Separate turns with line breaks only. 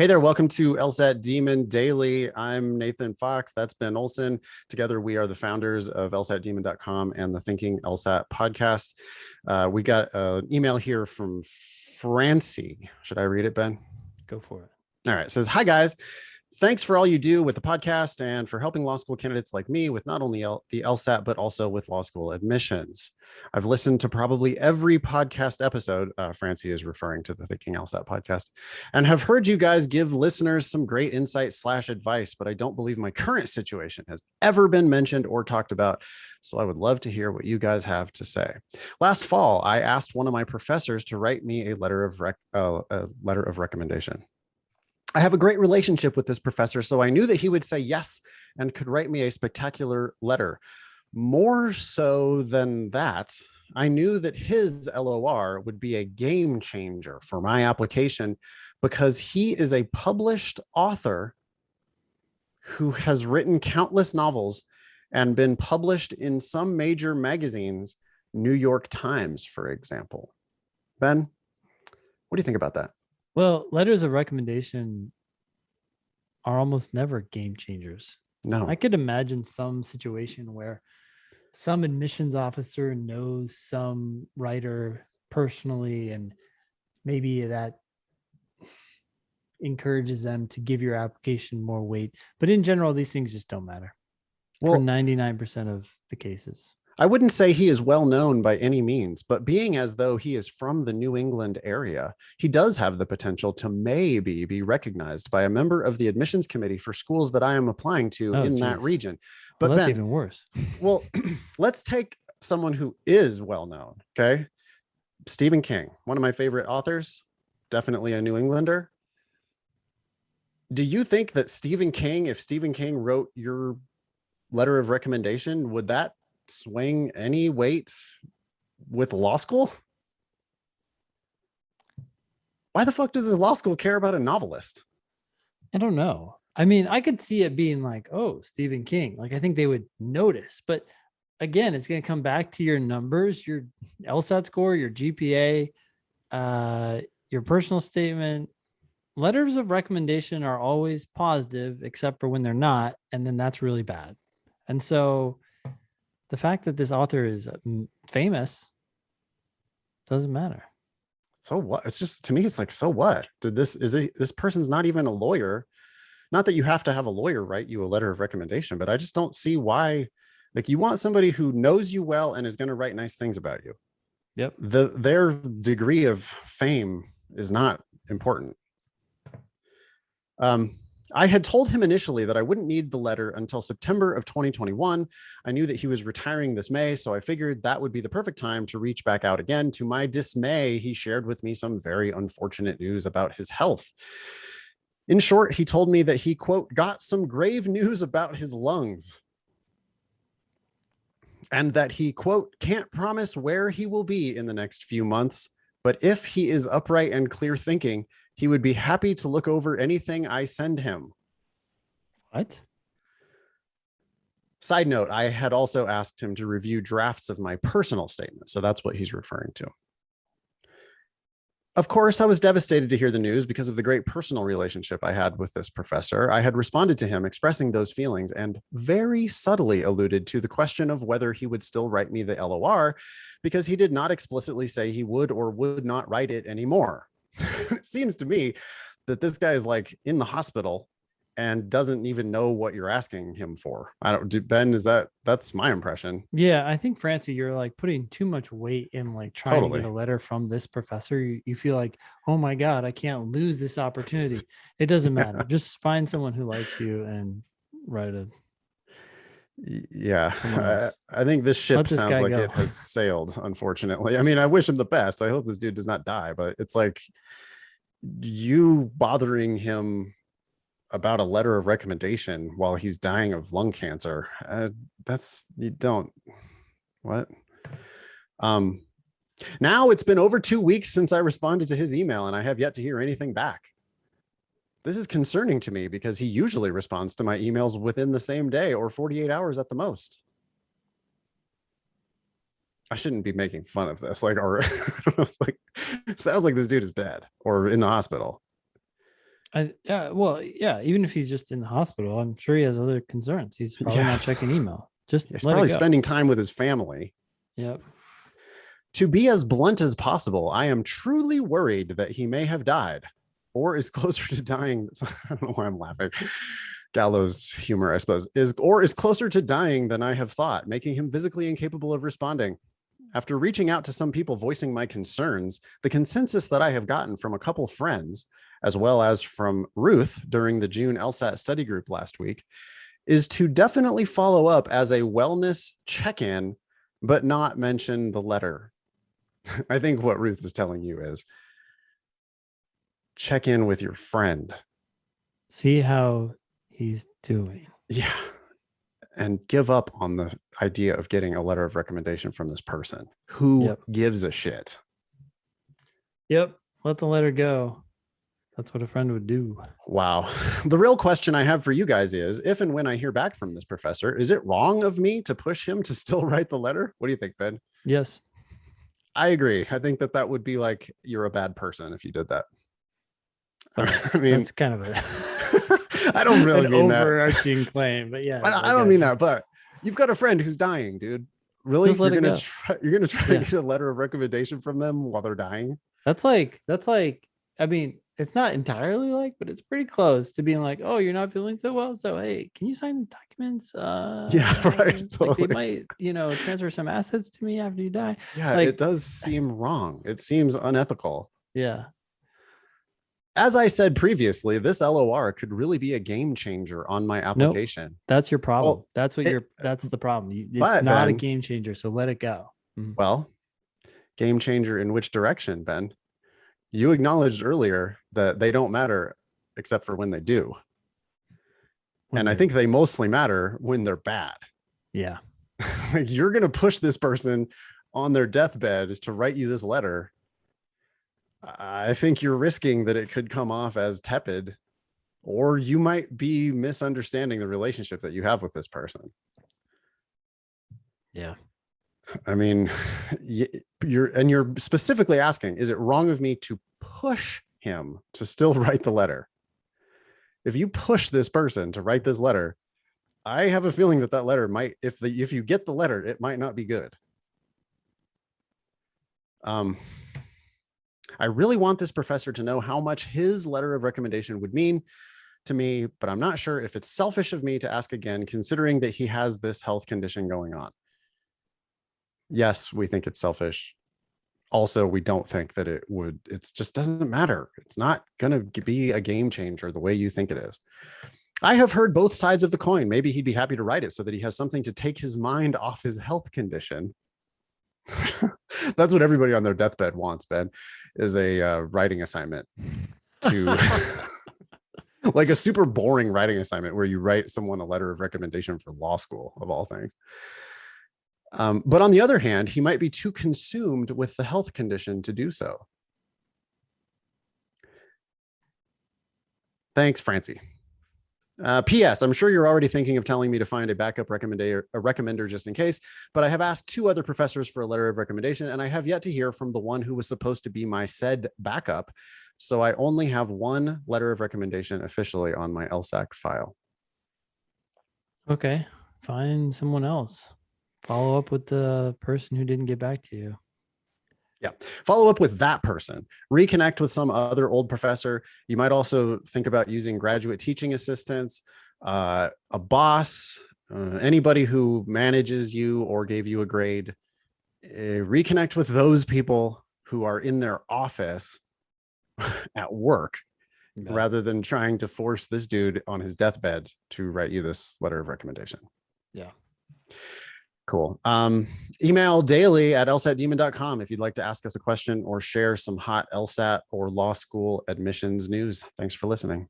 Hey there, welcome to LSAT Demon Daily. I'm Nathan Fox. That's Ben Olson. Together, we are the founders of LSATdemon.com and the Thinking LSAT podcast. We got an email here from Francie. Should I read it, Ben?
Go for it.
All right. It says, hi, guys. Thanks for all you do with the podcast and for helping law school candidates like me with not only the LSAT, but also with law school admissions. I've listened to probably every podcast episode. Francie is referring to the Thinking LSAT podcast, and have heard you guys give listeners some great insight / advice, but I don't believe my current situation has ever been mentioned or talked about. So I would love to hear what you guys have to say. Last fall, I asked one of my professors to write me a letter of recommendation. I have a great relationship with this professor, so I knew that he would say yes and could write me a spectacular letter. More so than that, I knew that his LOR would be a game changer for my application because he is a published author who has written countless novels and been published in some major magazines, New York Times, for example. Ben, what do you think about that?
Well, letters of recommendation are almost never game changers.
No.
I could imagine some situation where some admissions officer knows some writer personally, and maybe that encourages them to give your application more weight. But in general, these things just don't matter for 99% of the cases.
I wouldn't say he is well known by any means, but being as though he is from the New England area, he does have the potential to maybe be recognized by a member of the admissions committee for schools that I am applying to that region.
But that's even worse.
Well, let's take someone who is well known. Okay. Stephen King, one of my favorite authors, definitely a New Englander. Do you think that if Stephen King wrote your letter of recommendation, would that swing any weight with law school? Why the fuck does his law school care about a novelist?
I don't know. I mean, I could see it being like, oh, Stephen King. Like, I think they would notice. But again, it's going to come back to your numbers, your LSAT score, your GPA, your personal statement. Letters of recommendation are always positive, except for when they're not. And then that's really bad. And so the fact that this author is famous doesn't matter.
So what? It's just, to me, it's like, so what? This person's not even a lawyer. Not that you have to have a lawyer write you a letter of recommendation, but I just don't see why. Like, you want somebody who knows you well and is going to write nice things about you.
Yep.
Their degree of fame is not important. I had told him initially that I wouldn't need the letter until September of 2021. I knew that he was retiring this May, so I figured that would be the perfect time to reach back out again. To my dismay, he shared with me some very unfortunate news about his health. In short, he told me that he, quote, got some grave news about his lungs, and that he, quote, can't promise where he will be in the next few months, but if he is upright and clear thinking, he would be happy to look over anything I send him.
What?
Side note, I had also asked him to review drafts of my personal statement. So that's what he's referring to. Of course, I was devastated to hear the news because of the great personal relationship I had with this professor. I had responded to him expressing those feelings and very subtly alluded to the question of whether he would still write me the LOR, because he did not explicitly say he would or would not write it anymore. It seems to me that this guy is like in the hospital and doesn't even know what you're asking him for. Ben, that's my impression.
Yeah, I think, Francie, you're like putting too much weight in like trying to get a letter from this professor. You feel like, oh my God, I can't lose this opportunity. It doesn't matter. Just find someone who likes you and write it.
Yeah, I think this ship sounds like it has sailed, unfortunately. I mean, I wish him the best. I hope this dude does not die, but it's like, you bothering him about a letter of recommendation while he's dying of lung cancer. What? Now it's been over 2 weeks since I responded to his email, and I have yet to hear anything back. This is concerning to me because he usually responds to my emails within the same day or 48 hours at the most. I shouldn't be making fun of this. Like, or it's like, sounds like this dude is dead or in the hospital.
Yeah. Even if he's just in the hospital, I'm sure he has other concerns. He's probably not
Yes.
checking email. Just
He's
let it
probably
go.
spending time with his family.
Yep.
To be as blunt as possible, I am truly worried that he may have died or is closer to dying. I don't know why I'm laughing. Gallows humor, I suppose, is closer to dying than I have thought, making him physically incapable of responding. After reaching out to some people voicing my concerns, the consensus that I have gotten from a couple friends, as well as from Ruth during the June LSAT study group last week, is to definitely follow up as a wellness check-in, but not mention the letter. I think what Ruth is telling you is check in with your friend.
See how he's doing.
Yeah. And give up on the idea of getting a letter of recommendation from this person. Who gives a shit?
Yep. Let the letter go. That's what a friend would do.
Wow. The real question I have for you guys is, if and when I hear back from this professor, is it wrong of me to push him to still write the letter? What do you think, Ben?
Yes.
I agree. I think that would be like, you're a bad person if you did that.
I mean, that's kind of
I don't really mean that.
Overarching claim, but yeah.
I don't mean that, but you've got a friend who's dying, dude. Really? You're gonna try to get a letter of recommendation from them while they're dying?
That's like, I mean, it's not entirely like, but it's pretty close to being like, oh, you're not feeling so well. So hey, can you sign these documents?
Yeah, right.
Totally. Like they might, transfer some assets to me after you die.
Yeah,
like,
it does seem wrong. It seems unethical.
Yeah.
As I said previously, this LOR could really be a game changer on my application.
Nope, that's your problem. Well, that's the problem. It's not Ben, a game changer, so let it go.
Well, game changer in which direction, Ben? You acknowledged earlier that they don't matter except for when they do. And I think they mostly matter when they're bad.
Yeah.
Like you're going to push this person on their deathbed to write you this letter. I think you're risking that it could come off as tepid, or you might be misunderstanding the relationship that you have with this person.
Yeah.
I mean, you're specifically asking, is it wrong of me to push him to still write the letter? If you push this person to write this letter, I have a feeling that letter might, if you get the letter, it might not be good. I really want this professor to know how much his letter of recommendation would mean to me, but I'm not sure if it's selfish of me to ask again, considering that he has this health condition going on. Yes, we think it's selfish. Also, we don't think that it just doesn't matter. It's not going to be a game changer the way you think it is. I have heard both sides of the coin. Maybe he'd be happy to write it so that he has something to take his mind off his health condition. That's what everybody on their deathbed wants, Ben, is a writing assignment to like a super boring writing assignment where you write someone a letter of recommendation for law school, of all things. But on the other hand, he might be too consumed with the health condition to do so. Thanks, Francie. P.S. I'm sure you're already thinking of telling me to find a backup recommender just in case, but I have asked 2 other professors for a letter of recommendation, and I have yet to hear from the one who was supposed to be my said backup. So I only have 1 letter of recommendation officially on my LSAC file.
Okay, find someone else. Follow up with the person who didn't get back to you.
Yeah. Follow up with that person. Reconnect with some other old professor. You might also think about using graduate teaching assistants, a boss, anybody who manages you or gave you a grade. Reconnect with those people who are in their office at work, rather than trying to force this dude on his deathbed to write you this letter of recommendation.
Yeah.
Cool. Email daily@lsatdemon.com if you'd like to ask us a question or share some hot LSAT or law school admissions news. Thanks for listening.